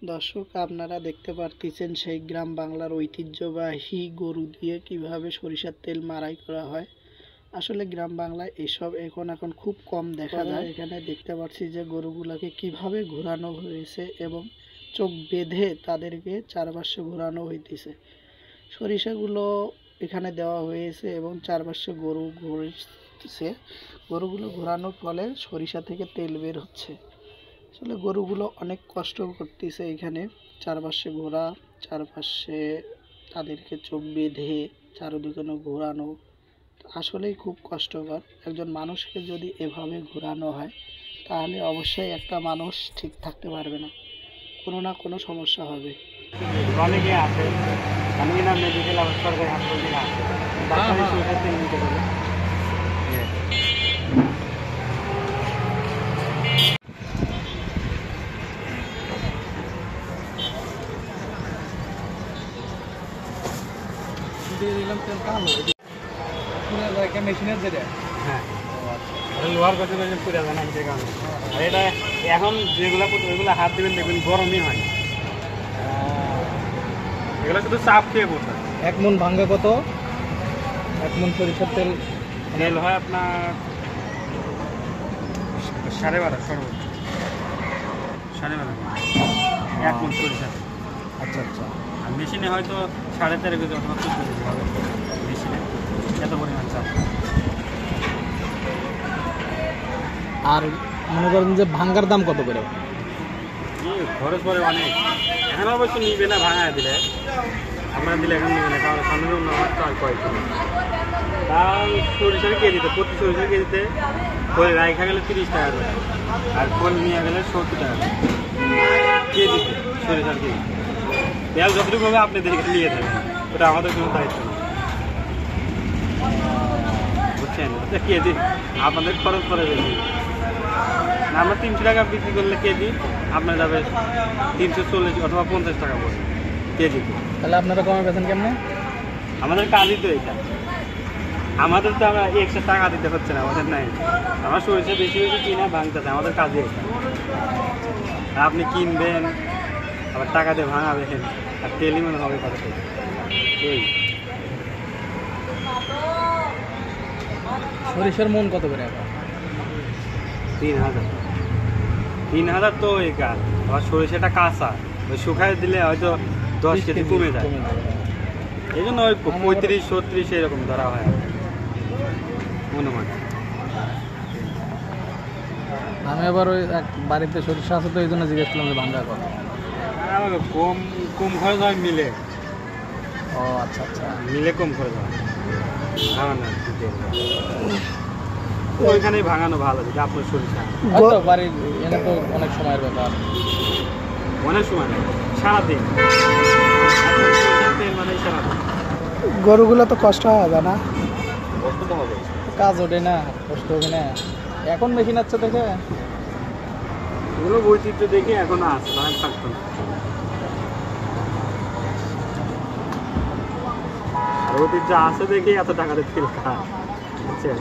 দর্শক, আপনারা দেখতে পারতেছেন সেই গ্রাম বাংলার ঐতিহ্যবাহী গরু দিয়ে কিভাবে সরিষার তেল মাড়াই করা হয়। আসলে গ্রাম বাংলায় এসব এখন খুব কম দেখা যায়। এখানে দেখতে পাচ্ছি যে গরুগুলাকে কিভাবে ঘোরানো হয়েছে এবং চোখ বেঁধে তাদেরকে চারপাশে ঘোরানো হইতেছে। সরিষাগুলো এখানে দেওয়া হয়েছে এবং চারপাশে গরু ঘুরছে। গরুগুলো ঘোরানোর ফলে সরিষা থেকে তেল বের হচ্ছে। আসলে গরুগুলো অনেক কষ্ট করতেছে এখানে, চারপাশে ঘোরা, চারপাশে তাদেরকে চোখ বেঁধে চারদিকে ঘোরানো আসলেই খুব কষ্টকর। একজন মানুষকে যদি এভাবে ঘোরানো হয় তাহলে অবশ্যই একটা মানুষ ঠিক থাকতে পারবে না, কোনো না কোনো সমস্যা হবে। অনেকে আছে আমি না মেডিকেল সরকারি হাসপাতাল থেকে আসে ডাক্তারি সুবিধা তেল নিতে পারে। মেশিনের যেটা হ্যাঁ লোহার কথা পুরা জানা সে কারণে আর এটা এখন যেগুলো ওইগুলো হাত দেবেন দেখবেন গরমই হয়। এগুলো কিন্তু চাপ খেয়ে পড়তে। 1 মণ ভাঙ্গা কত? 1 মণ সরিষার তেল তেল হয় আপনার 12.5 সর্বোচ্চ 12.5 1 মণ সরিষা। আচ্ছা আচ্ছা। আর মেশিনে হয়তো 13.5 কেজি অথবা 14 কেজি হবে মেশিনে, এত পরিমাণ চাপ। আর মনে করেন যে ভাঙ্গার দাম কত করে? কি খরচ পড়ে অনেক। এখন অবশ্য নিবে না, ভাঙায় দিলে আমরা দিলে এখন নিবে না, কারণ সামনে চাল কয়েকজন তাও সরিষার কেজিতে প্রতি সরিষার কেজিতে করে রাখা গেলে 30 টাকা করে, আর ফল নিয়ে গেলে 70 টাকা কেজিতে সরিষার কেজি। তেল যতটুকু হবে আপনি দেখে নিয়ে যাবেন, ওটা আমাদের কোনো দায়িত্ব না, বুঝছেন? ওটা কেজি আপনাদের খরচ করে বেশি। আমরা 300 টাকা বিক্রি করলে কেজি আপনার যাবে 340 অথবা 50 টাকা পড়বে কেজিতে। তাহলে আপনারা কমে পেয়েছেন কেমনে? আমাদের কাজই তো এটা, আমাদের তো আমরা এক্সট্রা টাকা দিতে হচ্ছে না, আমাদের নাই। আমরা সরিষা বেশি বেশি কিনা ভাঙতেছে, আমাদের কাজই এটা। আপনি কিনবেন আবার টাকা দিয়ে ভাঙাবেন আর তেলই মনে হবে কত এই। সরিষার মণ কত করে এখন? 3,000 তো এই কাজ। আবার সরিষাটা কাঁচা, ওই শুকায় দিলে হয়তো 10 কেজি কমে যায়, এই জন্য ওই 35-36 এরকম ধরা হয় অনুমান। আমি আবার ওই এক বাড়িতে সরিষা আছে তো এই জন্য জিজ্ঞেস করলাম যে ভাঙ্গা কত। আমাকে কম খরচ হয় মিলে। ও আচ্ছা আচ্ছা, মিলে কম খরচ হয় ভাঙানো, ওইখানেই ভাঙানো ভালো যদি আপনার সরিষা। হয়তো বাড়ির এনে তো অনেক সময়ের ব্যাপার, অনেক সময় নেই, সারাদিন তেল মানে সারাদিন। গরুগুলো তো কষ্ট হবে না? কষ্ট তো হবে, কাজ ওঠে না, কষ্ট হবে না। এখন মেশিন আছে দেখে এগুলো বৈচিত্র্য দেখে এখন আসে, থাকতো না। আর ঐতিহ্য আছে দেখে এত টাকা দিয়ে তেল খায়, বুঝছেন?